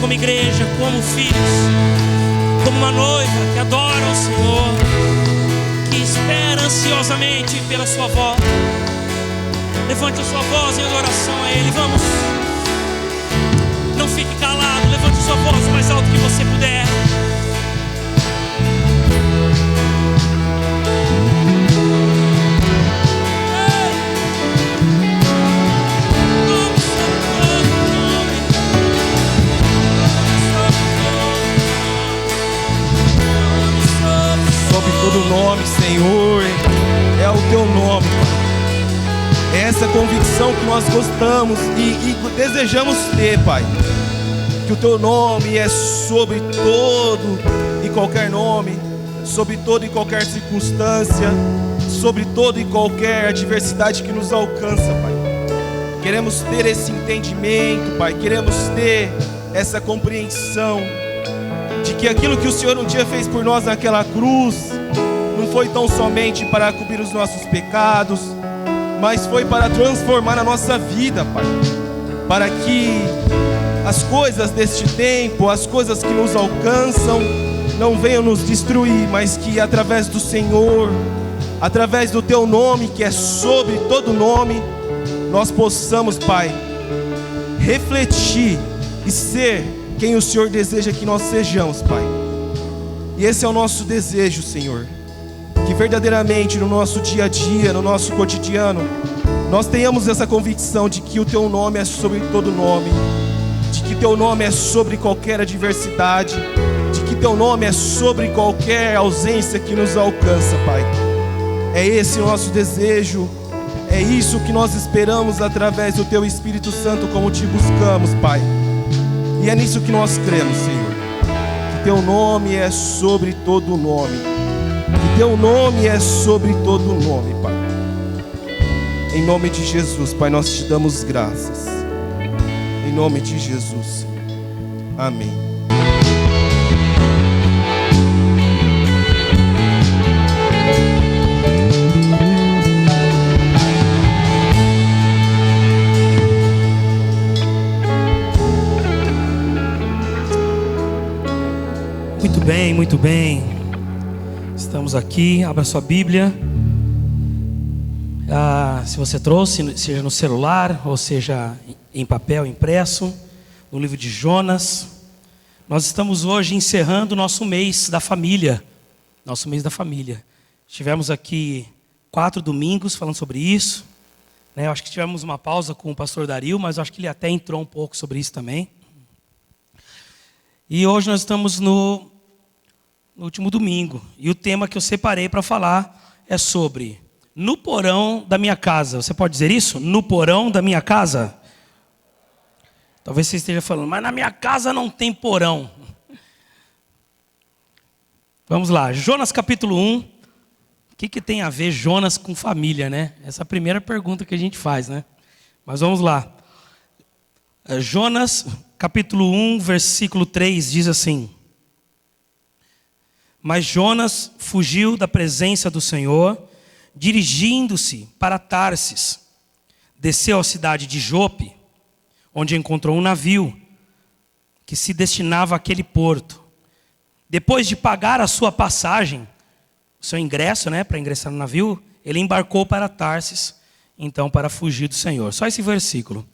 como igreja, como filhos, como uma noiva que adora o Senhor, que espera ansiosamente pela sua volta. Levante a sua voz em adoração a Ele. Vamos. Não fique calado. Levante a sua voz o mais alto que você puder. Sobre todo nome, Senhor, é o Teu nome, Pai. É essa convicção que nós gostamos e desejamos ter, Pai. Que o Teu nome é sobre todo e qualquer nome, sobre toda e qualquer circunstância, sobre toda e qualquer adversidade que nos alcança, Pai. Queremos ter esse entendimento, Pai. Queremos ter essa compreensão de que aquilo que o Senhor um dia fez por nós naquela cruz não foi tão somente para cobrir os nossos pecados, mas foi para transformar a nossa vida, Pai. Para que as coisas deste tempo, as coisas que nos alcançam, não venham nos destruir, mas que através do Senhor, através do Teu nome, que é sobre todo nome, nós possamos, Pai, refletir e ser quem o Senhor deseja que nós sejamos, Pai. E esse é o nosso desejo, Senhor. Que verdadeiramente no nosso dia a dia, no nosso cotidiano, nós tenhamos essa convicção de que o Teu nome é sobre todo nome, de que Teu nome é sobre qualquer adversidade, de que Teu nome é sobre qualquer ausência que nos alcança, Pai. É esse o nosso desejo, é isso que nós esperamos através do Teu Espírito Santo, como Te buscamos, Pai. E é nisso que nós cremos, Senhor, que Teu nome é sobre todo nome, que Teu nome é sobre todo nome, Pai. Em nome de Jesus, Pai, nós Te damos graças. Em nome de Jesus, amém. Muito bem, muito bem. Estamos aqui, abra sua Bíblia. Se você trouxe, seja no celular, ou seja em papel impresso, no livro de Jonas. Nós estamos hoje encerrando o nosso mês da família. Nosso mês da família. Tivemos aqui 4 domingos falando sobre isso, né? Eu acho que tivemos uma pausa com o pastor Dario, mas eu acho que ele até entrou um pouco sobre isso também. E hoje nós estamos no último domingo. E o tema que eu separei para falar é sobre no porão da minha casa. Você pode dizer isso? No porão da minha casa? Talvez você esteja falando, mas na minha casa não tem porão. Vamos lá, Jonas capítulo 1. O que tem a ver Jonas com família, né? Essa é a primeira pergunta que a gente faz, né? Mas vamos lá. Jonas capítulo 1, versículo 3 diz assim: Mas Jonas fugiu da presença do Senhor, dirigindo-se para Tarsis. Desceu à cidade de Jope, onde encontrou um navio que se destinava àquele porto. Depois de pagar a sua passagem, o seu ingresso, né, para ingressar no navio, ele embarcou para Tarsis, então para fugir do Senhor. Só esse versículo.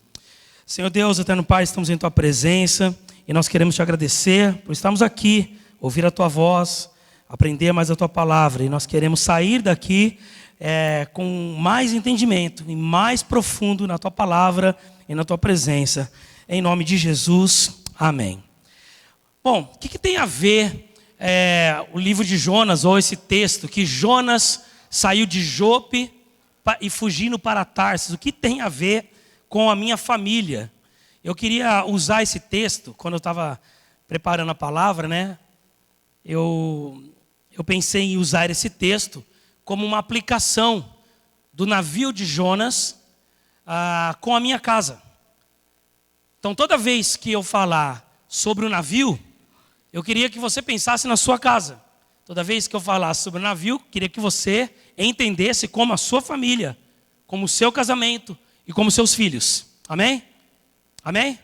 Senhor Deus, eterno Pai, estamos em Tua presença e nós queremos Te agradecer por estarmos aqui, ouvir a Tua voz, aprender mais a Tua palavra. E nós queremos sair daqui com mais entendimento e mais profundo na Tua palavra e na Tua presença. Em nome de Jesus, amém. Bom, o que tem a ver o livro de Jonas, ou esse texto, que Jonas saiu de Jope e fugindo para Tarsis? O que tem a ver com a minha família? Eu queria usar esse texto, quando eu estava preparando a palavra, né? Eu pensei em usar esse texto como uma aplicação do navio de Jonas com a minha casa. Então, toda vez que eu falar sobre o navio, eu queria que você pensasse na sua casa. Toda vez que eu falasse sobre o navio, queria que você entendesse como a sua família, como o seu casamento e como seus filhos. Amém? Amém?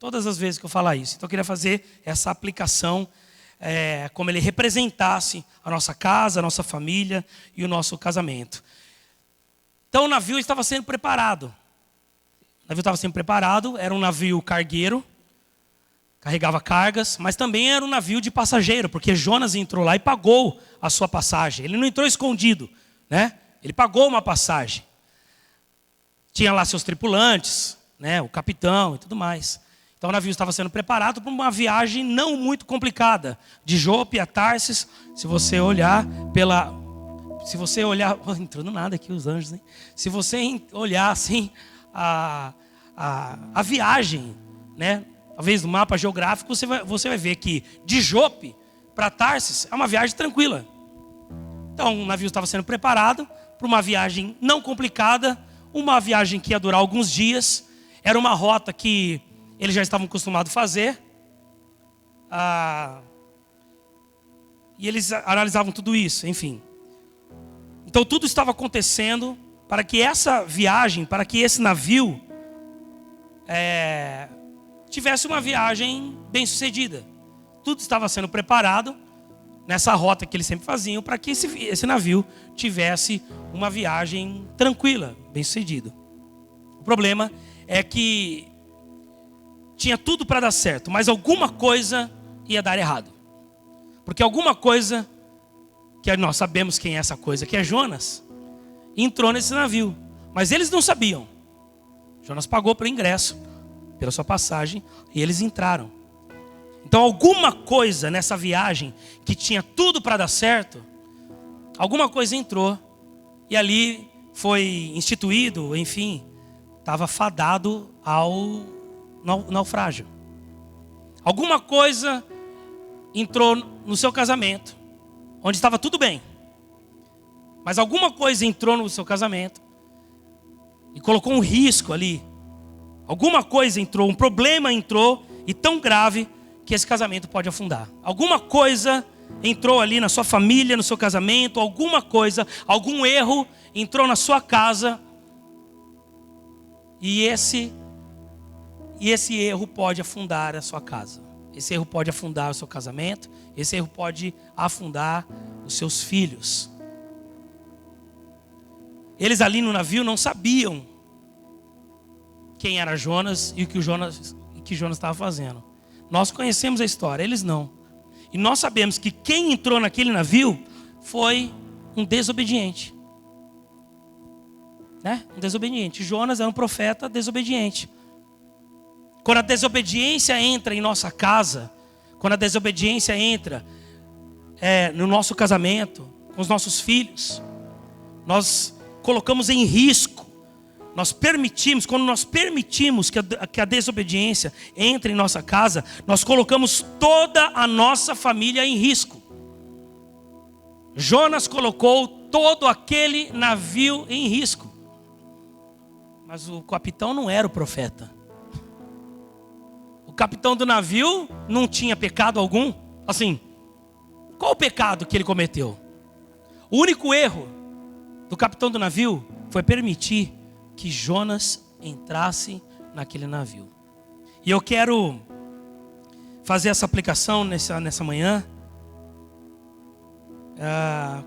todas as vezes que eu falar isso. Então eu queria fazer essa aplicação, como ele representasse a nossa casa, a nossa família e o nosso casamento. Então o navio estava sendo preparado. O navio estava sendo preparado, era um navio cargueiro, carregava cargas, mas também era um navio de passageiro, porque Jonas entrou lá e pagou a sua passagem. Ele não entrou escondido, né? Ele pagou uma passagem. Tinha lá seus tripulantes, né? O capitão e tudo mais. Então o navio estava sendo preparado para uma viagem não muito complicada, de Jope a Tarsis. Se você olhar, entrando nada aqui os anjos, hein? Se você olhar assim a viagem, né? Talvez no mapa geográfico você vai ver que de Jope para Tarsis é uma viagem tranquila. Então o navio estava sendo preparado para uma viagem não complicada, uma viagem que ia durar alguns dias. Era uma rota que eles já estavam acostumados a fazer. E eles analisavam tudo isso, enfim. Então tudo estava acontecendo para que essa viagem, para que esse navio tivesse uma viagem bem sucedida. Tudo estava sendo preparado nessa rota que eles sempre faziam para que esse navio tivesse uma viagem tranquila, bem sucedida. O problema é que tinha tudo para dar certo, mas alguma coisa ia dar errado. Porque alguma coisa, que nós sabemos quem é essa coisa, que é Jonas, entrou nesse navio. Mas eles não sabiam. Jonas pagou pelo ingresso, pela sua passagem, e eles entraram. Então alguma coisa nessa viagem, que tinha tudo para dar certo, alguma coisa entrou, e ali foi instituído, enfim, estava fadado ao naufrágio. Alguma coisa entrou no seu casamento, onde estava tudo bem. Mas alguma coisa entrou no seu casamento e colocou um risco ali. Alguma coisa entrou, um problema entrou, e tão grave que esse casamento pode afundar. Alguma coisa entrou ali na sua família, no seu casamento, alguma coisa, algum erro entrou na sua casa, e esse erro pode afundar a sua casa. Esse erro pode afundar o seu casamento, esse erro pode afundar os seus filhos. Eles ali no navio não sabiam quem era Jonas e o que Jonas estava fazendo. Nós conhecemos a história, eles não. E nós sabemos que quem entrou naquele navio foi um desobediente. Né? Um desobediente. Jonas era um profeta desobediente. Quando a desobediência entra em nossa casa, quando a desobediência entra no nosso casamento, com os nossos filhos, nós colocamos em risco. Quando nós permitimos que a desobediência entre em nossa casa, nós colocamos toda a nossa família em risco. Jonas colocou todo aquele navio em risco. Mas o capitão não era o profeta. O capitão do navio não tinha pecado algum. Assim, qual o pecado que ele cometeu? O único erro do capitão do navio foi permitir que Jonas entrasse naquele navio. E eu quero fazer essa aplicação nessa manhã,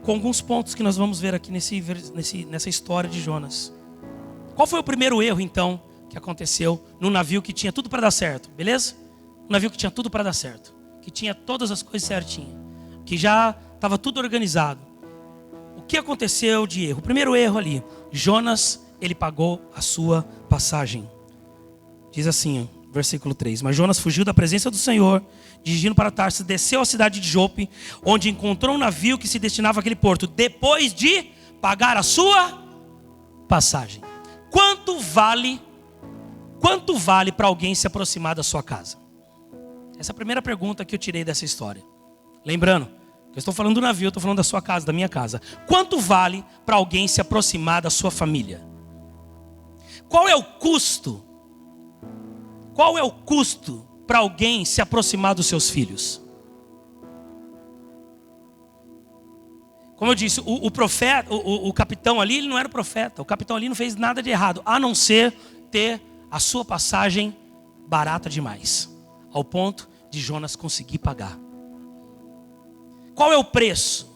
com alguns pontos que nós vamos ver aqui nessa história de Jonas. Qual foi o primeiro erro então que aconteceu no navio que tinha tudo para dar certo, beleza? Um navio que tinha tudo para dar certo, que tinha todas as coisas certinhas, que já estava tudo organizado. O que aconteceu de erro? O primeiro erro ali, Jonas, ele pagou a sua passagem. Diz assim, versículo 3: Mas Jonas fugiu da presença do Senhor, dirigindo para Tarsis, desceu à cidade de Jope, onde encontrou um navio que se destinava àquele porto, depois de pagar a sua passagem. Quanto vale para alguém se aproximar da sua casa? Essa é a primeira pergunta que eu tirei dessa história. Lembrando, eu estou falando do navio, eu estou falando da sua casa, da minha casa. Quanto vale para alguém se aproximar da sua família? Qual é o custo? Qual é o custo para alguém se aproximar dos seus filhos? Como eu disse, o profeta, o capitão ali, ele não era profeta. O capitão ali não fez nada de errado, a não ser ter a sua passagem barata demais, ao ponto de Jonas conseguir pagar. Qual é o preço?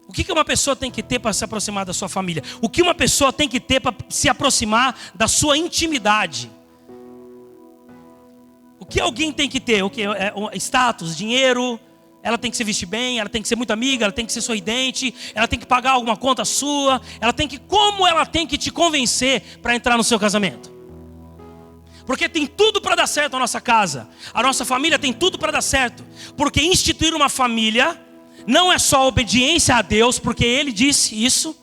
O que uma pessoa tem que ter para se aproximar da sua família? O que uma pessoa tem que ter para se aproximar da sua intimidade? O que alguém tem que ter? O que? Status, dinheiro, ela tem que se vestir bem, ela tem que ser muito amiga, ela tem que ser sorridente, ela tem que pagar alguma conta sua, como ela tem que te convencer para entrar no seu casamento? Porque tem tudo para dar certo a nossa casa, a nossa família tem tudo para dar certo, porque instituir uma família não é só obediência a Deus, porque Ele disse isso,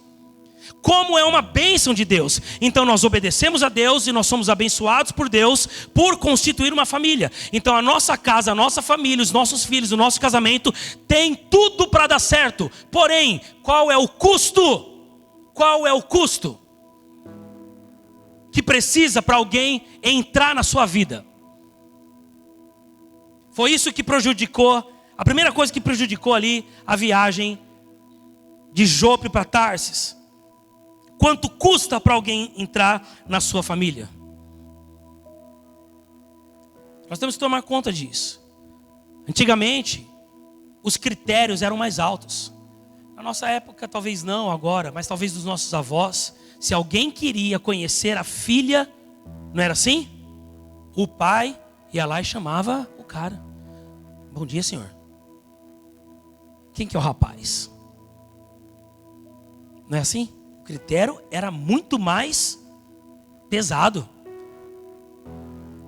como é uma bênção de Deus. Então nós obedecemos a Deus e nós somos abençoados por Deus por constituir uma família. Então a nossa casa, a nossa família, os nossos filhos, o nosso casamento tem tudo para dar certo. Porém, qual é o custo? Qual é o custo que precisa para alguém entrar na sua vida? Foi isso que prejudicou. A primeira coisa que prejudicou ali a viagem de Jope para Tarsis. Quanto custa para alguém entrar na sua família? Nós temos que tomar conta disso. Antigamente, os critérios eram mais altos. Na nossa época, talvez não agora, mas talvez dos nossos avós. Se alguém queria conhecer a filha, não era assim? O pai ia lá e chamava o cara. Bom dia, senhor. Quem que é o rapaz? Não é assim? O critério era muito mais pesado.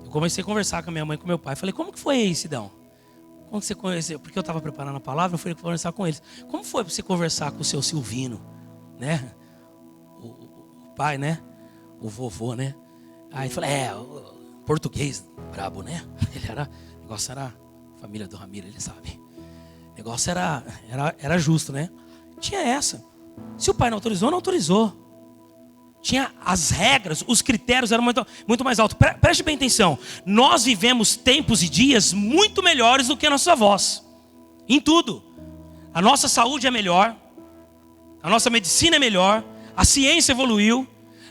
Eu comecei a conversar com a minha mãe e com meu pai. Falei, como que foi aí, Sidão? Como que você conheceu? Porque eu estava preparando a palavra, eu fui conversar com eles. Como foi para você conversar com o seu Silvino? Né? O pai, né? O vovô, né? Aí eu falei, o português brabo, né? O negócio era a família do Ramiro, ele sabe. O negócio era justo, né? Tinha essa. Se o pai não autorizou, não autorizou. Tinha as regras, os critérios eram muito mais altos. Preste bem atenção. Nós vivemos tempos e dias muito melhores do que nossos avós. Em tudo. A nossa saúde é melhor. A nossa medicina é melhor. A ciência evoluiu.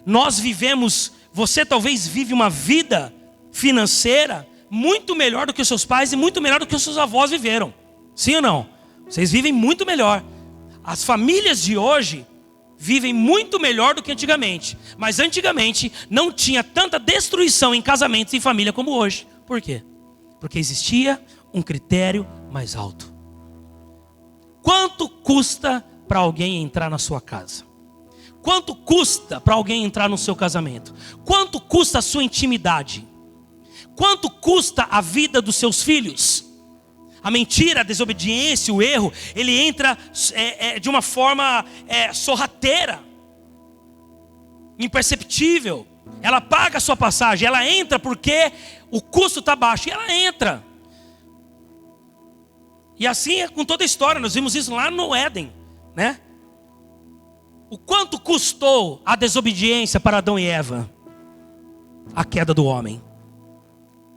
Nós vivemos, você talvez vive uma vida financeira muito melhor do que os seus pais e muito melhor do que os seus avós viveram. Sim ou não? Vocês vivem muito melhor. As famílias de hoje vivem muito melhor do que antigamente. Mas antigamente não tinha tanta destruição em casamentos e família como hoje. Por quê? Porque existia um critério mais alto. Quanto custa para alguém entrar na sua casa? Quanto custa para alguém entrar no seu casamento? Quanto custa a sua intimidade? Quanto custa a vida dos seus filhos? A mentira, a desobediência, o erro, ele entra de uma forma sorrateira, imperceptível. Ela paga a sua passagem, ela entra porque o custo está baixo e ela entra. E assim é com toda a história, nós vimos isso lá no Éden, né? O quanto custou a desobediência para Adão e Eva? A queda do homem.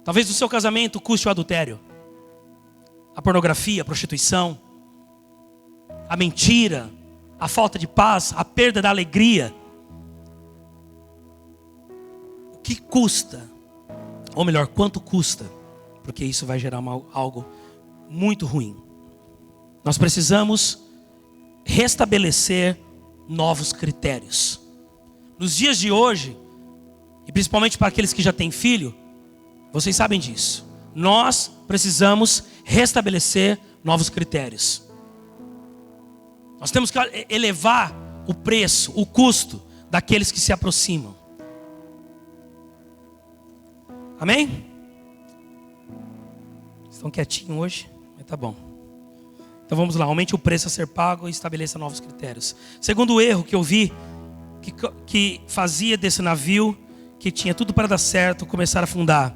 Talvez no seu casamento custe o adultério, a pornografia, a prostituição, a mentira, a falta de paz, a perda da alegria. O que custa? Ou melhor, quanto custa? Porque isso vai gerar algo muito ruim. Nós precisamos restabelecer novos critérios. Nos dias de hoje, e principalmente para aqueles que já têm filho, vocês sabem disso. Nós precisamos restabelecer novos critérios. Nós temos que elevar o preço, o custo daqueles que se aproximam. Amém? Estão quietinhos hoje? Mas tá bom. Então vamos lá, aumente o preço a ser pago e estabeleça novos critérios. Segundo erro que eu vi, que fazia desse navio, que tinha tudo para dar certo, começar a afundar.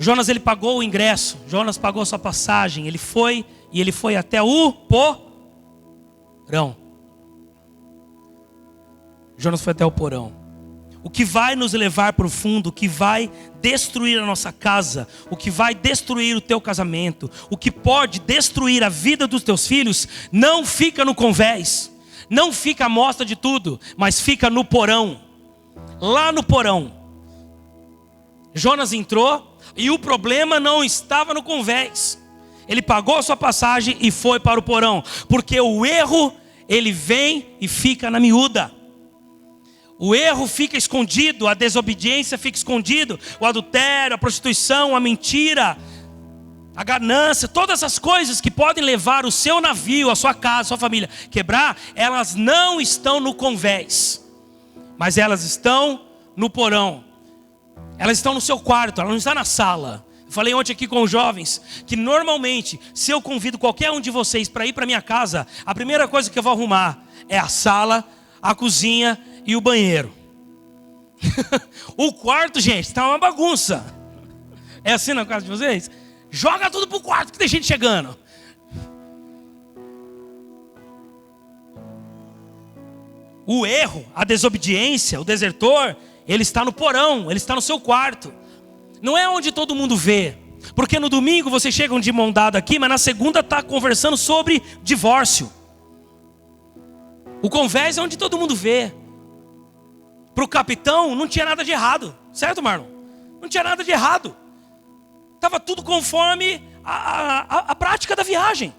Jonas, ele pagou o ingresso, Jonas pagou a sua passagem, ele foi até o porão. Jonas foi até o porão. O que vai nos levar para o fundo, o que vai destruir a nossa casa, o que vai destruir o teu casamento, o que pode destruir a vida dos teus filhos, não fica no convés, não fica à mostra de tudo, mas fica no porão. Lá no porão. Jonas entrou, e o problema não estava no convés. Ele pagou a sua passagem e foi para o porão, porque o erro, ele vem e fica na miúda. O erro fica escondido, a desobediência fica escondido, o adultério, a prostituição, a mentira, a ganância, todas as coisas que podem levar o seu navio, a sua casa, a sua família quebrar, elas não estão no convés, mas elas estão no porão. Elas estão no seu quarto, elas não estão na sala. Eu falei ontem aqui com os jovens que normalmente, se eu convido qualquer um de vocês para ir para minha casa, a primeira coisa que eu vou arrumar é a sala, a cozinha e o banheiro. O quarto, gente, está uma bagunça. É assim na casa de vocês? Joga tudo pro quarto que tem gente chegando. O erro, a desobediência, o desertor, ele está no porão, ele está no seu quarto. Não é onde todo mundo vê. Porque no domingo vocês chegam de mão dada aqui, mas na segunda está conversando sobre divórcio. O convés é onde todo mundo vê. Para o capitão não tinha nada de errado. Certo, Marlon? Não tinha nada de errado. Estava tudo conforme a prática da viagem.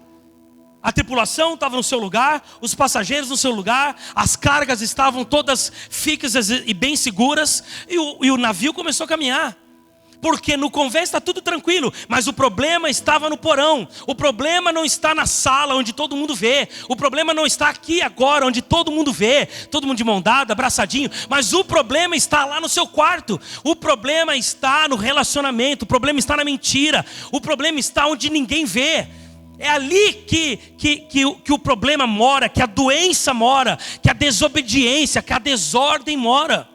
A tripulação estava no seu lugar, os passageiros no seu lugar, as cargas estavam todas fixas e bem seguras, e o navio começou a caminhar. Porque no convés está tudo tranquilo, mas o problema estava no porão. O problema não está na sala onde todo mundo vê. O problema não está aqui agora onde todo mundo vê. Todo mundo de mão dada, abraçadinho. Mas o problema está lá no seu quarto. O problema está no relacionamento. O problema está na mentira. O problema está onde ninguém vê. É ali que o problema mora, que a doença mora, que a desobediência, que a desordem mora.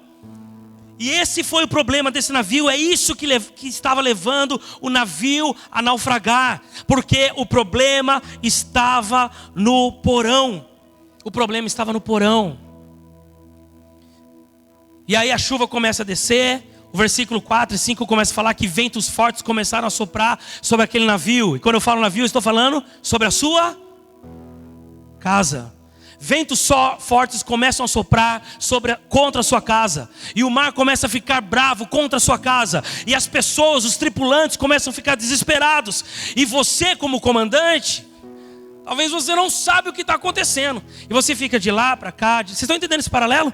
E esse foi o problema desse navio, é isso que estava levando o navio a naufragar, porque o problema estava no porão. O problema estava no porão. E aí a chuva começa a descer, o versículo 4 e 5 começa a falar que ventos fortes começaram a soprar sobre aquele navio. E quando eu falo navio, eu estou falando sobre a sua casa. Ventos fortes começam a soprar contra a sua casa. E o mar começa a ficar bravo contra a sua casa. E as pessoas, os tripulantes começam a ficar desesperados. E você como comandante, talvez você não sabe o que está acontecendo. E você fica de lá para cá. Vocês estão entendendo esse paralelo?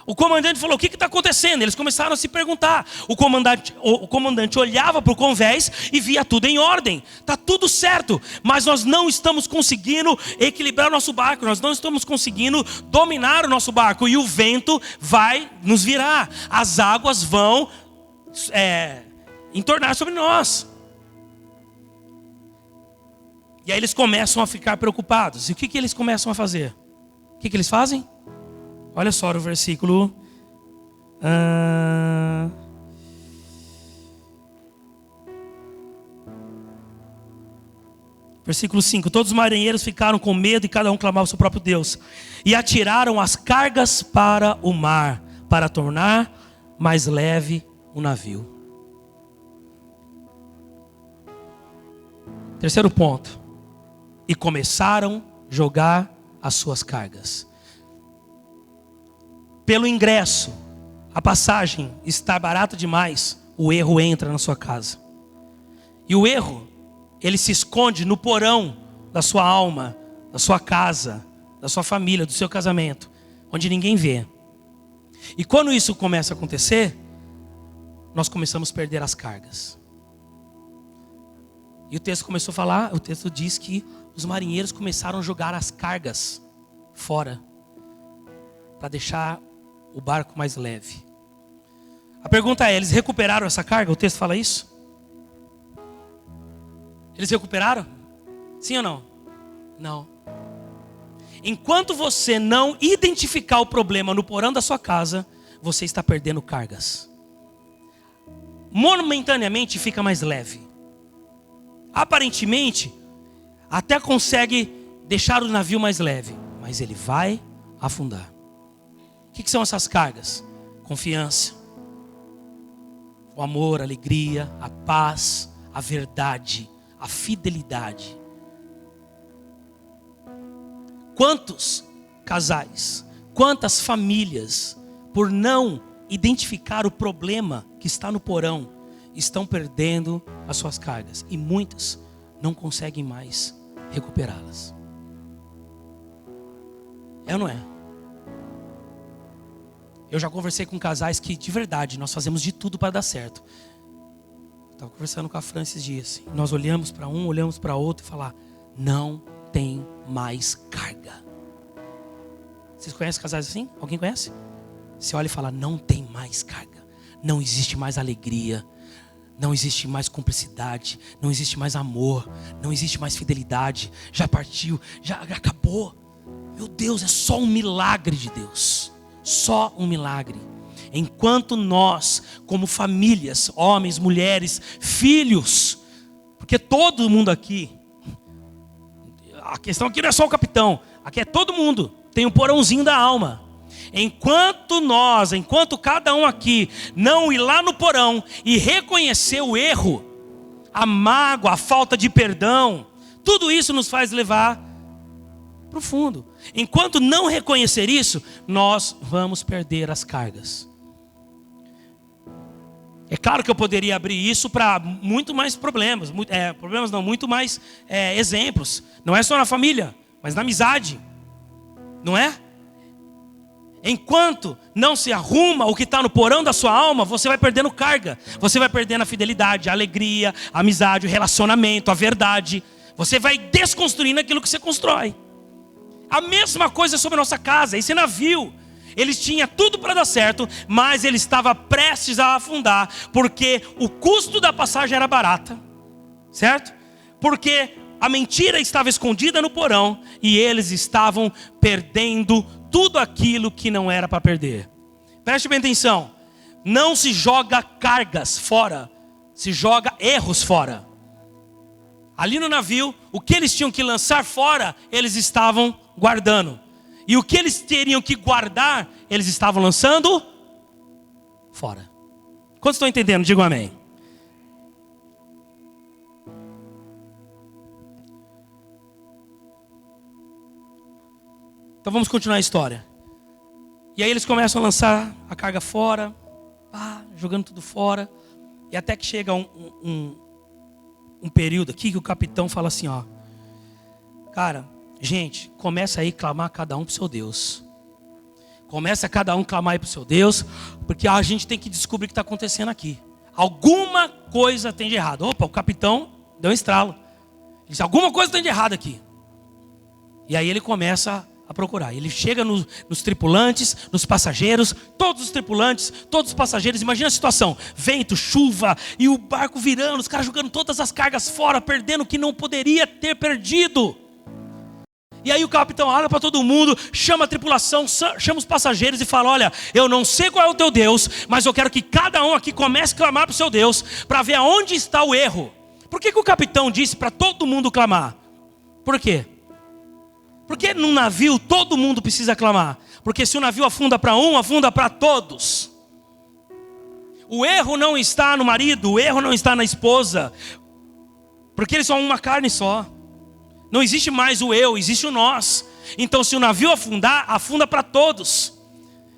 O comandante falou, o que está acontecendo? Eles começaram a se perguntar. O comandante olhava para o convés e via tudo em ordem. Está tudo certo, mas nós não estamos conseguindo equilibrar o nosso barco. Nós não estamos conseguindo dominar o nosso barco. E o vento vai nos virar. As águas vão entornar sobre nós. E aí eles começam a ficar preocupados. E o que eles começam a fazer? O que eles fazem? Olha só o versículo. Versículo 5. Todos os marinheiros ficaram com medo e cada um clamava ao seu próprio Deus. E atiraram as cargas para o mar, para tornar mais leve o navio. Terceiro ponto. E começaram a jogar as suas cargas. Pelo ingresso, a passagem está barata demais, o erro entra na sua casa. E o erro, ele se esconde no porão da sua alma, da sua casa, da sua família, do seu casamento, onde ninguém vê. E quando isso começa a acontecer, nós começamos a perder as cargas. E o texto começou a falar, o texto diz que os marinheiros começaram a jogar as cargas fora, para deixar o barco mais leve. A pergunta é, eles recuperaram essa carga? O texto fala isso? Eles recuperaram? Sim ou não? Não. Enquanto você não identificar o problema no porão da sua casa, você está perdendo cargas. Momentaneamente fica mais leve. Aparentemente, até consegue deixar o navio mais leve, mas ele vai afundar. O que são essas cargas? Confiança, o amor, a alegria, a paz, a verdade, a fidelidade. Quantos casais, quantas famílias, por não identificar o problema que está no porão, estão perdendo as suas cargas. E muitas não conseguem mais recuperá-las. É ou não é? Eu já conversei com casais que, de verdade, nós fazemos de tudo para dar certo. Estava conversando com a Fran esses dias. Nós olhamos para um, olhamos para outro e falar: não tem mais carga. Vocês conhecem casais assim? Alguém conhece? Você olha e fala: não tem mais carga. Não existe mais alegria. Não existe mais cumplicidade. Não existe mais amor. Não existe mais fidelidade. Já partiu, já acabou. Meu Deus, é só um milagre de Deus. Só um milagre. Enquanto nós, como famílias, homens, mulheres, filhos, porque todo mundo aqui, a questão aqui não é só o capitão, aqui é todo mundo, tem um porãozinho da alma. Enquanto cada um aqui não ir lá no porão e reconhecer o erro, a mágoa, a falta de perdão, tudo isso nos faz levar para o fundo. Enquanto não reconhecer isso, nós vamos perder as cargas. É claro que eu poderia abrir isso para muito mais problemas. Muito mais exemplos. Não é só na família, mas na amizade. Não é? Enquanto não se arruma o que está no porão da sua alma, você vai perdendo carga. Você vai perdendo a fidelidade, a alegria, a amizade, o relacionamento, a verdade. Você vai desconstruindo aquilo que você constrói. A mesma coisa sobre a nossa casa, esse navio. Eles tinham tudo para dar certo, mas ele estava prestes a afundar, porque o custo da passagem era barata, certo? Porque a mentira estava escondida no porão e eles estavam perdendo tudo aquilo que não era para perder. Preste bem atenção, não se joga cargas fora, se joga erros fora. Ali no navio, o que eles tinham que lançar fora, eles estavam guardando. E o que eles teriam que guardar, eles estavam lançando fora. Quantos estão entendendo? Digam amém. Então vamos continuar a história. E aí eles começam a lançar a carga fora, jogando tudo fora. E até que chega um período aqui que o capitão fala assim, ó: cara, gente, começa aí a clamar cada um para o seu Deus. Começa cada um a clamar aí para o seu Deus, porque a gente tem que descobrir o que está acontecendo aqui. Alguma coisa tem de errado. Opa, o capitão deu um estralo. Ele disse: alguma coisa tem de errado aqui. E aí ele começa a procurar. Ele chega nos tripulantes, nos passageiros, todos os tripulantes, todos os passageiros. Imagina a situação: vento, chuva e o barco virando, os caras jogando todas as cargas fora, perdendo o que não poderia ter perdido. E aí o capitão olha para todo mundo, chama a tripulação, chama os passageiros e fala: olha, eu não sei qual é o teu Deus, mas eu quero que cada um aqui comece a clamar para o seu Deus, para ver aonde está o erro. Por que o capitão disse para todo mundo clamar? Por quê? Porque num navio todo mundo precisa clamar. Porque se o navio afunda para um, afunda para todos. O erro não está no marido, o erro não está na esposa, porque eles são uma carne só. Não existe mais o eu, existe o nós. Então se o navio afundar, afunda para todos.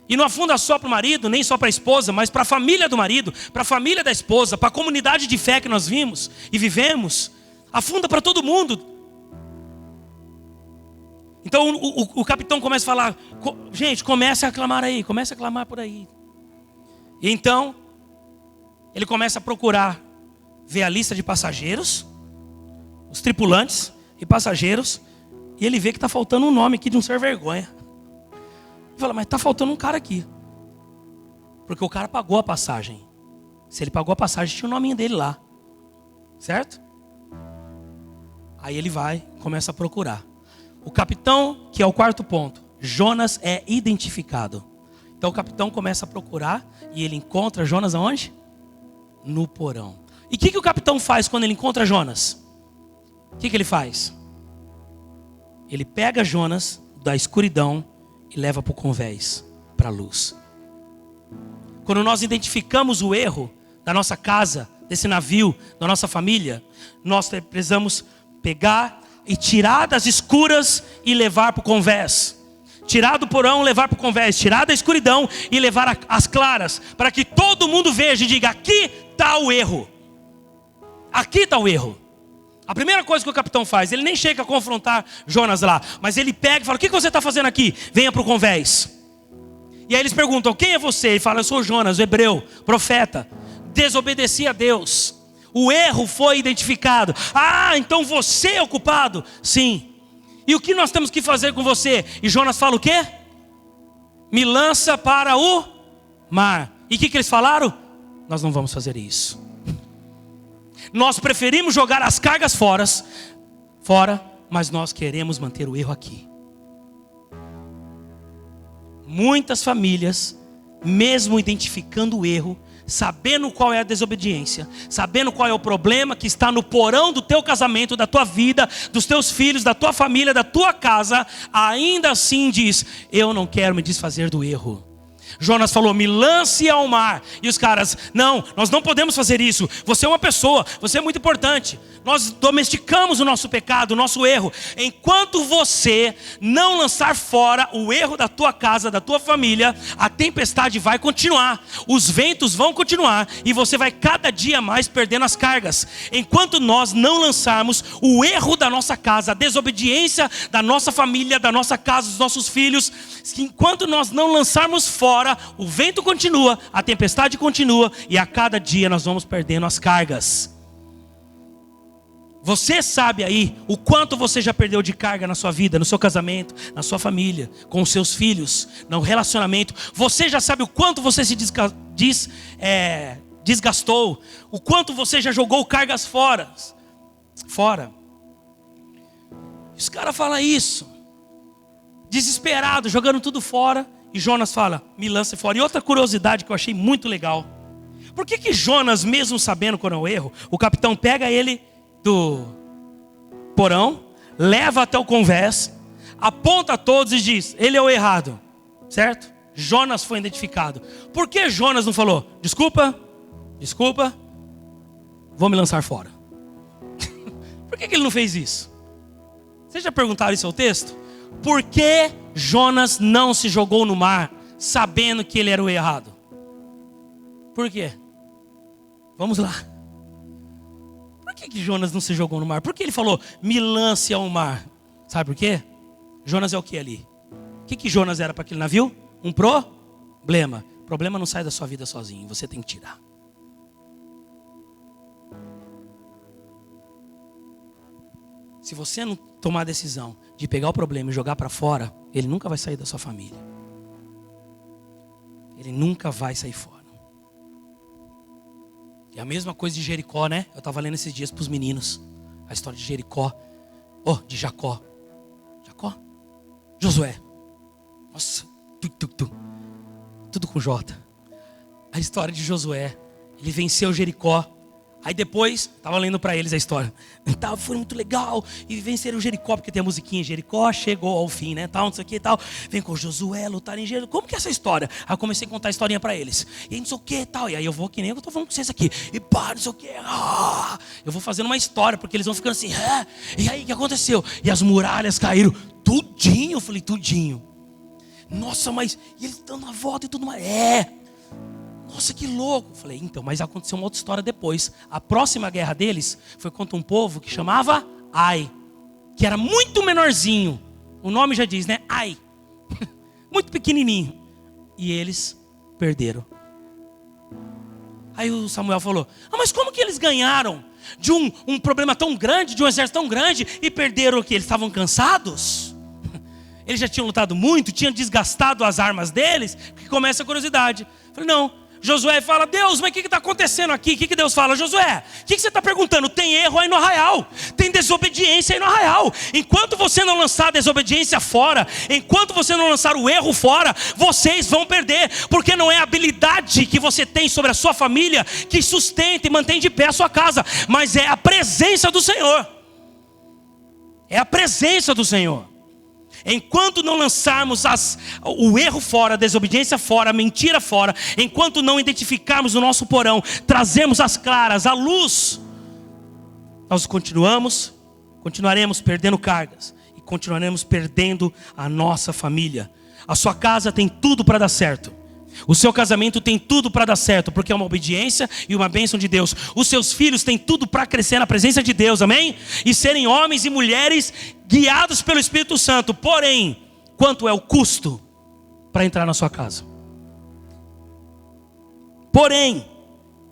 E não afunda só para o marido, nem só para a esposa, mas para a família do marido, para a família da esposa, para a comunidade de fé que nós vimos e vivemos. Afunda para todo mundo. Então o capitão começa a falar: gente, comece a clamar aí, comece a clamar por aí. E então ele começa a procurar, ver a lista de passageiros, os tripulantes e passageiros, e ele vê que está faltando um nome aqui de um ser vergonha. Ele fala: mas está faltando um cara aqui, porque o cara pagou a passagem. Se ele pagou a passagem, tinha o nominho dele lá, certo? Aí ele vai, começa a procurar. O capitão, que é o quarto ponto, Jonas é identificado. Então o capitão começa a procurar e ele encontra Jonas aonde? No porão. E o que o capitão faz quando ele encontra Jonas? O que ele faz? Ele pega Jonas da escuridão e leva para o convés, para a luz. Quando nós identificamos o erro da nossa casa, desse navio, da nossa família, nós precisamos pegar e tirar das escuras e levar para o convés. Tirar do porão, levar para o convés. Tirar da escuridão e levar às claras. Para que todo mundo veja e diga: aqui está o erro. Aqui está o erro. A primeira coisa que o capitão faz, ele nem chega a confrontar Jonas lá. Mas ele pega e fala: o que você está fazendo aqui? Venha para o convés. E aí eles perguntam: quem é você? Ele fala: eu sou Jonas, o hebreu, profeta. Desobedeci a Deus. O erro foi identificado. Ah, então você é o culpado? Sim. E o que nós temos que fazer com você? E Jonas fala o quê? Me lança para o mar. E o que eles falaram? Nós não vamos fazer isso. Nós preferimos jogar as cargas fora, mas nós queremos manter o erro aqui. Muitas famílias, mesmo identificando o erro, sabendo qual é a desobediência, sabendo qual é o problema que está no porão do teu casamento, da tua vida, dos teus filhos, da tua família, da tua casa, ainda assim diz: eu não quero me desfazer do erro. Jonas falou: me lance ao mar. E os caras: não, nós não podemos fazer isso. Você é uma pessoa, você é muito importante. Nós domesticamos o nosso pecado, o nosso erro. Enquanto você não lançar fora o erro da tua casa, da tua família, a tempestade vai continuar, os ventos vão continuar, e você vai cada dia mais perdendo as cargas. Enquanto nós não lançarmos o erro da nossa casa, a desobediência da nossa família, da nossa casa, dos nossos filhos, enquanto nós não lançarmos fora, o vento continua, a tempestade continua, e a cada dia nós vamos perdendo as cargas. Você sabe aí o quanto você já perdeu de carga na sua vida, no seu casamento, na sua família, com os seus filhos, no relacionamento. Você já sabe o quanto você se desgastou, o quanto você já jogou cargas fora. Os caras falam isso, desesperado, jogando tudo fora. E Jonas fala: me lança fora. E outra curiosidade que eu achei muito legal: por que Jonas, mesmo sabendo qual é o erro, o capitão pega ele do porão, leva até o convés, aponta a todos e diz: ele é o errado, certo? Jonas foi identificado. Por que Jonas não falou: desculpa, vou me lançar fora? Por que ele não fez isso? Vocês já perguntaram isso ao texto? Por que Jonas não se jogou no mar, sabendo que ele era o errado? Por quê? Vamos lá. Por que Jonas não se jogou no mar? Por que ele falou: me lance ao mar? Sabe por quê? Jonas é o que ali? O que Jonas era para aquele navio? Um problema. O problema não sai da sua vida sozinho, você tem que tirar. Se você não tomar a decisão de pegar o problema e jogar para fora, ele nunca vai sair da sua família. Ele nunca vai sair fora. E a mesma coisa de Jericó, né? Eu estava lendo esses dias para os meninos a história de Jericó. De Jacó. Josué. Nossa, tudo com J. A história de Josué. Ele venceu Jericó. Aí depois, estava lendo para eles a história. Foi muito legal. E venceram Jericó, porque tem a musiquinha: Jericó chegou ao fim, né? Tal, não sei o que, tal. Vem com Josué lutar em Jericó. Como que é essa história? Aí eu comecei a contar a historinha para eles. E aí não sei o que, tal. E aí eu vou que nem eu estou falando com vocês aqui. E pá, não sei o que. Eu vou fazendo uma história, porque eles vão ficando assim: e aí o que aconteceu? E as muralhas caíram. Tudinho. Eu falei: tudinho. Nossa, mas e eles dando a volta e tudo mais. Nossa, que louco. Eu falei: então, mas aconteceu uma outra história depois. A próxima guerra deles foi contra um povo que chamava Ai, que era muito menorzinho. O nome já diz, né? Ai. Muito pequenininho. E eles perderam. Aí o Samuel falou: mas como que eles ganharam de um problema tão grande, de um exército tão grande, e perderam o quê? Eles estavam cansados? Eles já tinham lutado muito, tinham desgastado as armas deles? Que começa a curiosidade. Eu falei: não. Josué fala: Deus, mas o que está acontecendo aqui? O que Deus fala? Josué, o que você está perguntando? Tem erro aí no arraial, tem desobediência aí no arraial. Enquanto você não lançar a desobediência fora, enquanto você não lançar o erro fora, vocês vão perder. Porque não é a habilidade que você tem sobre a sua família que sustenta e mantém de pé a sua casa, mas é a presença do Senhor. É a presença do Senhor. Enquanto não lançarmos o erro fora, a desobediência fora, a mentira fora, enquanto não identificarmos o nosso porão, trazemos as claras, a luz, nós continuaremos perdendo cargas. E continuaremos perdendo a nossa família. A sua casa tem tudo para dar certo. O seu casamento tem tudo para dar certo, porque é uma obediência e uma bênção de Deus. Os seus filhos têm tudo para crescer na presença de Deus, amém? E serem homens e mulheres guiados pelo Espírito Santo. Porém, quanto é o custo para entrar na sua casa? Porém,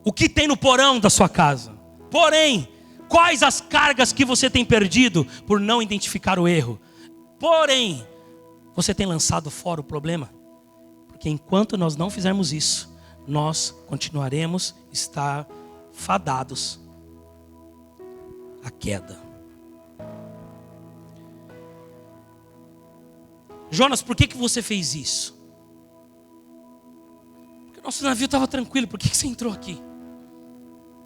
o que tem no porão da sua casa? Porém, quais as cargas que você tem perdido por não identificar o erro? Porém, você tem lançado fora o problema? Porque enquanto nós não fizermos isso, nós continuaremos a estar fadados à queda. Jonas, por que você fez isso? Porque o nosso navio estava tranquilo, por que você entrou aqui?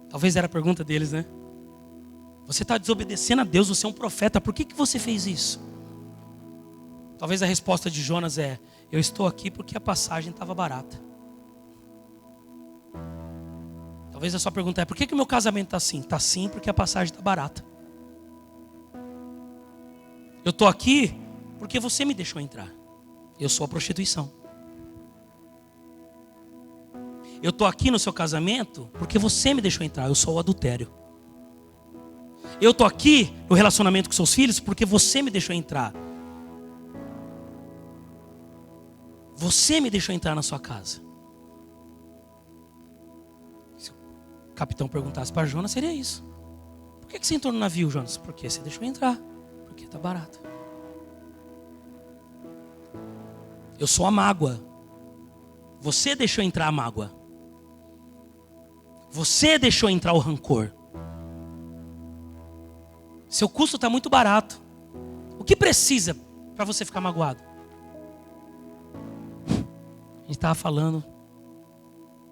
Talvez era a pergunta deles, né? Você está desobedecendo a Deus, você é um profeta, por que você fez isso? Talvez a resposta de Jonas é: eu estou aqui porque a passagem estava barata. Talvez a sua pergunta é: por que o meu casamento está assim? Está assim porque a passagem está barata. Eu estou aqui porque você me deixou entrar. Eu sou a prostituição. Eu estou aqui no seu casamento porque você me deixou entrar. Eu sou o adultério. Eu estou aqui no relacionamento com seus filhos porque você me deixou entrar. Você me deixou entrar na sua casa. Se o capitão perguntasse para Jonas, seria isso. Por que você entrou no navio, Jonas? Porque você deixou entrar. Porque está barato. Eu sou a mágoa. Você deixou entrar a mágoa. Você deixou entrar o rancor. Seu custo está muito barato. O que precisa para você ficar magoado? A gente estava falando,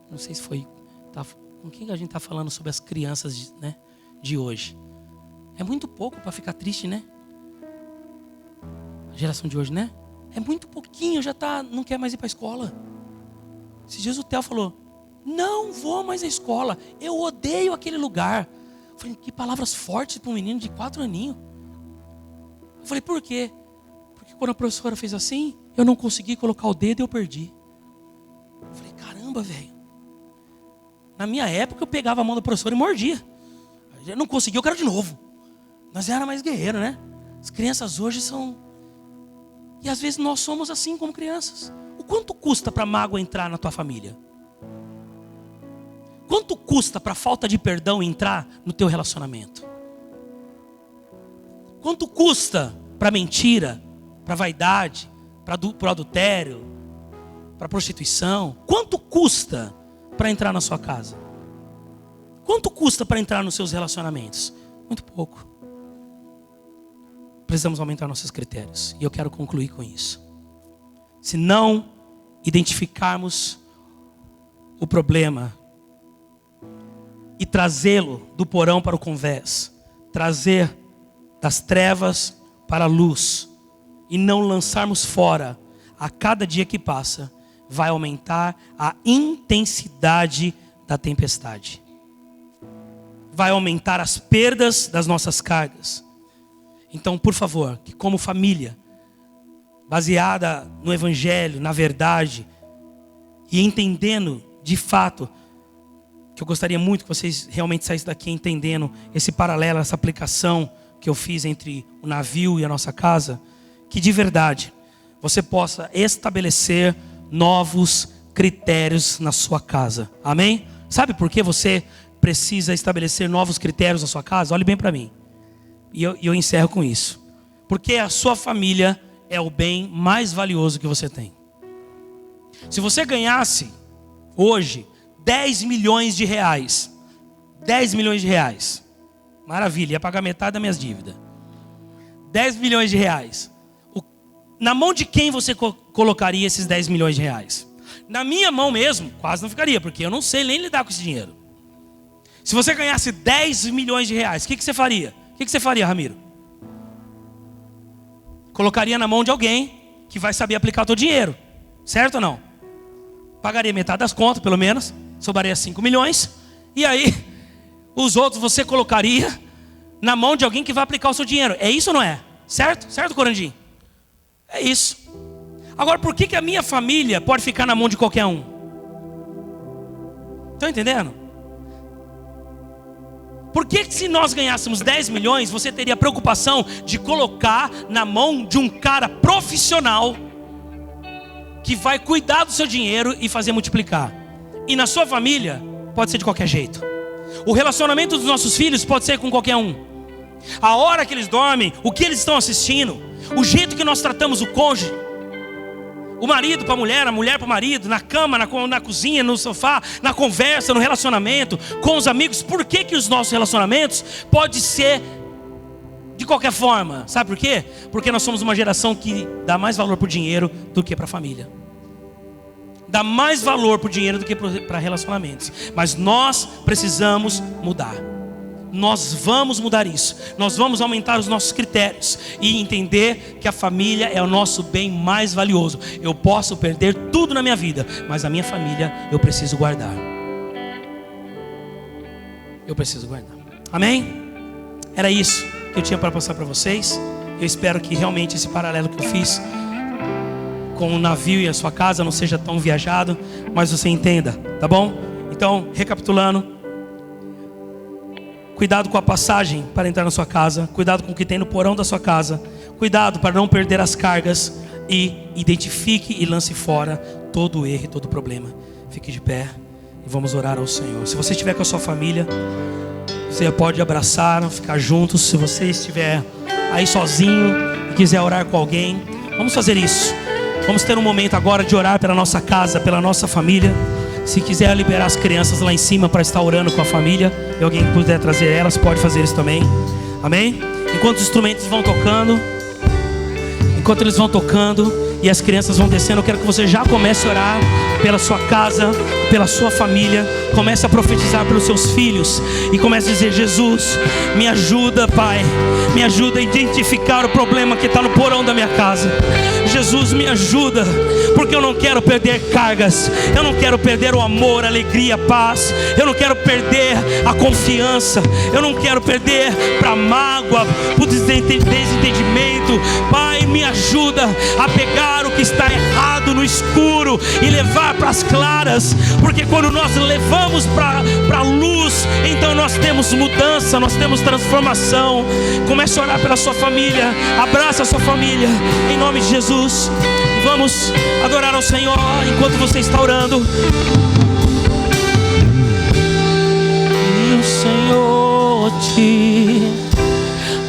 não sei se foi, com quem a gente está falando sobre as crianças de hoje. É muito pouco para ficar triste, né? A geração de hoje, né? É muito pouquinho, não quer mais ir para a escola. Esses dias o Theo falou: não vou mais à escola, eu odeio aquele lugar. Eu falei: que palavras fortes para um menino de 4 aninhos. Eu falei: por quê? Porque quando a professora fez assim, eu não consegui colocar o dedo e eu perdi. Eu falei: caramba, velho. Na minha época eu pegava a mão da professora e mordia. Eu não consegui, eu quero de novo. Nós era mais guerreiro, né? As crianças hoje são... E às vezes nós somos assim como crianças. O quanto custa para a mágoa entrar na tua família? Quanto custa para a falta de perdão entrar no teu relacionamento? Quanto custa para a mentira, para a vaidade, para o adultério, para a prostituição? Quanto custa para entrar na sua casa? Quanto custa para entrar nos seus relacionamentos? Muito pouco. Precisamos aumentar nossos critérios. E eu quero concluir com isso. Se não identificarmos o problema e trazê-lo do porão para o convés, trazer das trevas para a luz e não lançarmos fora a cada dia que passa, vai aumentar a intensidade da tempestade. Vai aumentar as perdas das nossas cargas. Então, por favor, que como família, baseada no Evangelho, na verdade, e entendendo de fato, que eu gostaria muito que vocês realmente saíssem daqui entendendo esse paralelo, essa aplicação que eu fiz entre o navio e a nossa casa, que de verdade você possa estabelecer novos critérios na sua casa. Amém? Sabe por que você precisa estabelecer novos critérios na sua casa? Olhe bem para mim. E eu encerro com isso. Porque a sua família é o bem mais valioso que você tem. Se você ganhasse hoje 10 milhões de reais. 10 milhões de reais. Maravilha, ia pagar metade das minhas dívidas. 10 milhões de reais. Na mão de quem você colocaria esses 10 milhões de reais? Na minha mão mesmo, quase não ficaria, porque eu não sei nem lidar com esse dinheiro. Se você ganhasse 10 milhões de reais, o que você faria? O que você faria, Ramiro? Colocaria na mão de alguém que vai saber aplicar o teu dinheiro. Certo ou não? Pagaria metade das contas, pelo menos. Sobraria 5 milhões. E aí, os outros você colocaria na mão de alguém que vai aplicar o seu dinheiro. É isso ou não é? Certo? Certo, Corandim? É isso. Agora, por que a minha família pode ficar na mão de qualquer um? Estão entendendo? Por que se nós ganhássemos 10 milhões, você teria preocupação de colocar na mão de um cara profissional que vai cuidar do seu dinheiro e fazer multiplicar? E na sua família, pode ser de qualquer jeito. O relacionamento dos nossos filhos pode ser com qualquer um. A hora que eles dormem, o que eles estão assistindo, o jeito que nós tratamos o cônjuge, o marido para a mulher para o marido, na cama, na cozinha, no sofá, na conversa, no relacionamento, com os amigos. Por que os nossos relacionamentos podem ser de qualquer forma? Sabe por quê? Porque nós somos uma geração que dá mais valor para o dinheiro do que para a família. Dá mais valor para o dinheiro do que para relacionamentos. Mas nós precisamos mudar. Nós vamos mudar isso. Nós vamos aumentar os nossos critérios e entender que a família é o nosso bem mais valioso. Eu posso perder tudo na minha vida, mas a minha família eu preciso guardar. Eu preciso guardar. Amém? Era isso que eu tinha para passar para vocês. Eu espero que realmente esse paralelo que eu fiz com o navio e a sua casa não seja tão viajado, mas você entenda, tá bom? Então, recapitulando: cuidado com a passagem para entrar na sua casa. Cuidado com o que tem no porão da sua casa. Cuidado para não perder as cargas. E identifique e lance fora todo o erro e todo o problema. Fique de pé e vamos orar ao Senhor. Se você estiver com a sua família, você pode abraçar, ficar juntos. Se você estiver aí sozinho e quiser orar com alguém, vamos fazer isso. Vamos ter um momento agora de orar pela nossa casa, pela nossa família. Se quiser liberar as crianças lá em cima para estar orando com a família, e alguém puder trazer elas, pode fazer isso também. Amém? Enquanto os instrumentos vão tocando, enquanto eles vão tocando e as crianças vão descendo, eu quero que você já comece a orar pela sua casa, pela sua família. Comece a profetizar pelos seus filhos e comece a dizer: Jesus, me ajuda, Pai. Me ajuda a identificar o problema que está no porão da minha casa. Jesus, me ajuda, porque eu não quero perder cargas. Eu não quero perder o amor, a alegria, a paz. Eu não quero perder a confiança. Eu não quero perder para mágoa, para o desentendimento. Pai, me ajuda a pegar o que está errado no escuro e levar para as claras. Porque quando nós levamos para a luz, então nós temos mudança, nós temos transformação. Comece a orar pela sua família. Abraça a sua família em nome de Jesus. Vamos adorar ao Senhor enquanto você está orando. E o Senhor te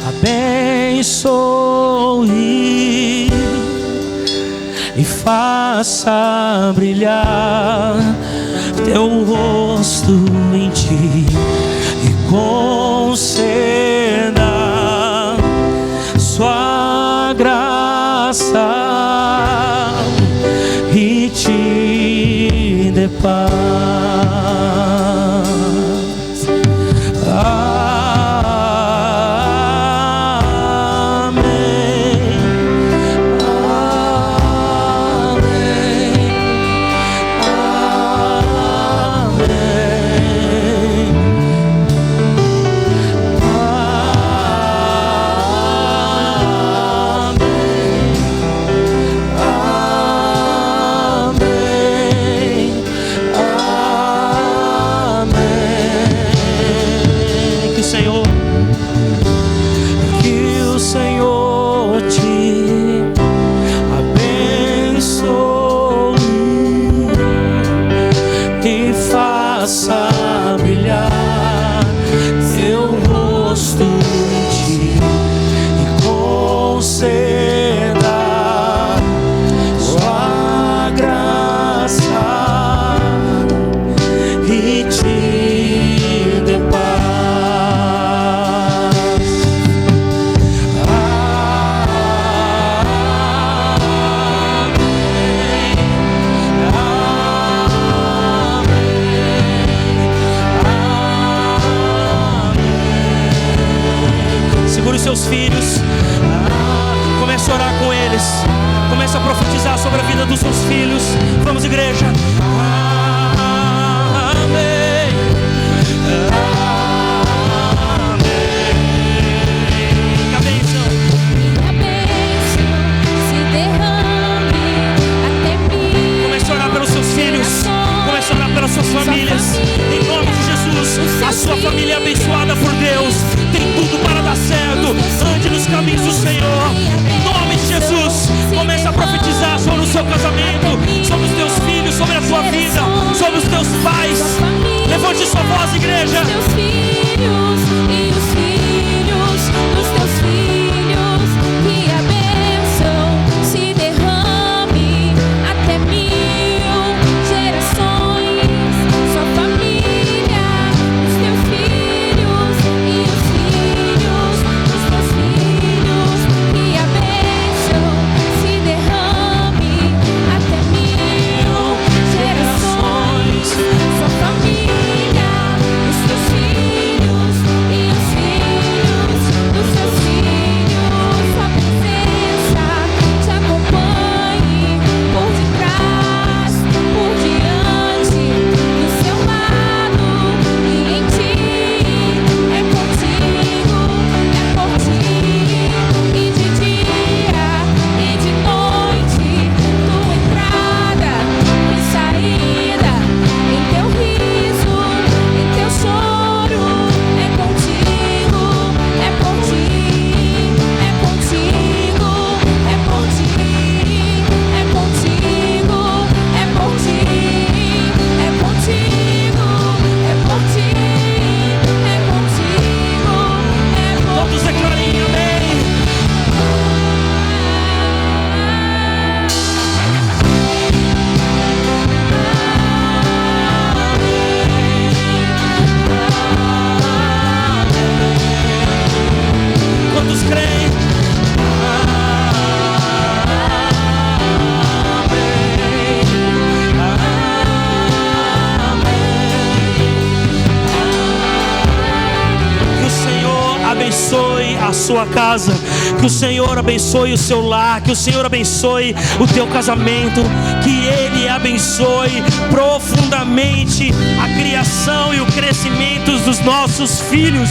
abençoe e faça brilhar teu rosto em ti e conceda sua graça e te dê paz. Seus filhos, comece a orar com eles, comece a profetizar sobre a vida dos seus filhos. Vamos, igreja. Amém. Amém. A bênção. sua vida, sobre os teus pais. Levante sua voz, igreja. Os teus filhos e os filhos dos teus filhos, que a bênção se derrame até 1000 gerações. Sua família, os teus filhos e os filhos dos teus filhos, que a bênção se derrame até 1000 gerações. Sua família, os teus filhos e os filhos dos teus filhos, sua presença te acompanhe por detrás, por diante, do seu lado e em ti. É contigo, é por ti, e de dia e de noite, tua entrada e saída, em teu riso, em teu choro. É contigo, é por ti, é contigo, é por ti, é contigo, é por ti, é contigo, é por ti, é contigo, é por Todos declarem amém. Quantos creem? Que o Senhor abençoe a sua casa, que o Senhor abençoe o seu lar, que o Senhor abençoe o teu casamento, que Ele abençoe profundamente a criação e o crescimento dos nossos filhos,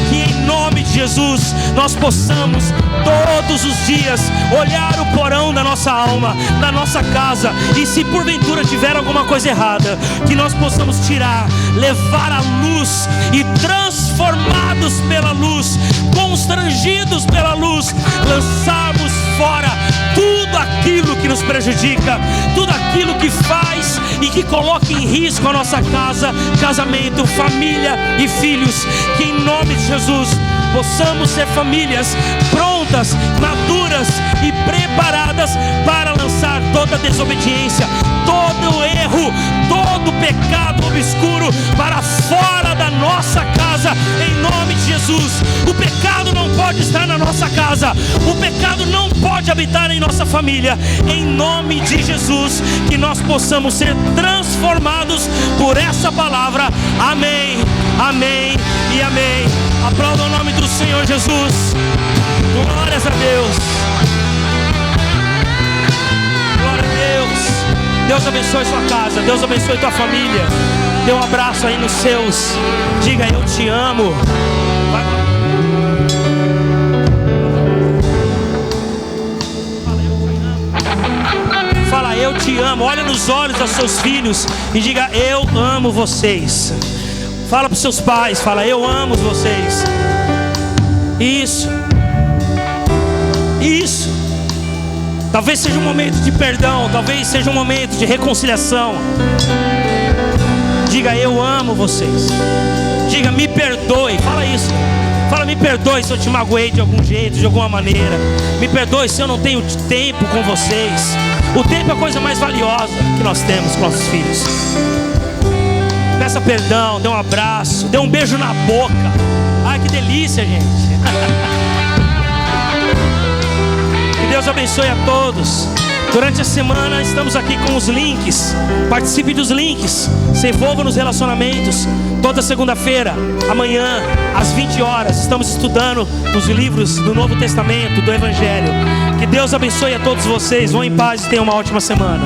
que em nome de Jesus nós possamos todos os dias olhar o porão da nossa alma, da nossa casa, e se porventura tiver alguma coisa errada, que nós possamos tirar, levar a luz, e transformados pela luz, constrangidos pela luz, lançarmos fora tudo aquilo que nos prejudica, tudo aquilo que faz e que coloca em risco a nossa casa, casamento, família e filhos. Que em nome de Jesus possamos ser famílias prontas, maduras e preparadas para lançar toda desobediência, todo erro, todo pecado obscuro para fora da nossa casa, em nome de Jesus. O pecado não pode estar na nossa casa, o pecado não pode habitar em nossa família, em nome de Jesus. Que nós possamos ser transformados por essa palavra. Amém, amém e amém. Aplauda o nome do Senhor Jesus. Glórias a Deus. Glória a Deus. Deus abençoe sua casa, Deus abençoe tua família. Dê um abraço aí nos seus. Diga: eu te amo. Fala: eu te amo. Olha nos olhos dos seus filhos e diga: eu amo vocês. Fala para os seus pais, fala: eu amo vocês. Isso. Isso. Talvez seja um momento de perdão, talvez seja um momento de reconciliação. Diga: eu amo vocês. Diga: me perdoe. Fala isso. Fala: me perdoe se eu te magoei de algum jeito, de alguma maneira. Me perdoe se eu não tenho tempo com vocês. O tempo é a coisa mais valiosa que nós temos com nossos filhos. Peça perdão, dê um abraço, dê um beijo na boca. Ai, que delícia, gente. Que Deus abençoe a todos. Durante a semana estamos aqui com os links. Participe dos links. Se envolva nos relacionamentos. Toda segunda-feira, amanhã, às 20 horas, estamos estudando os livros do Novo Testamento, do Evangelho. Que Deus abençoe a todos vocês. Vão em paz e tenham uma ótima semana.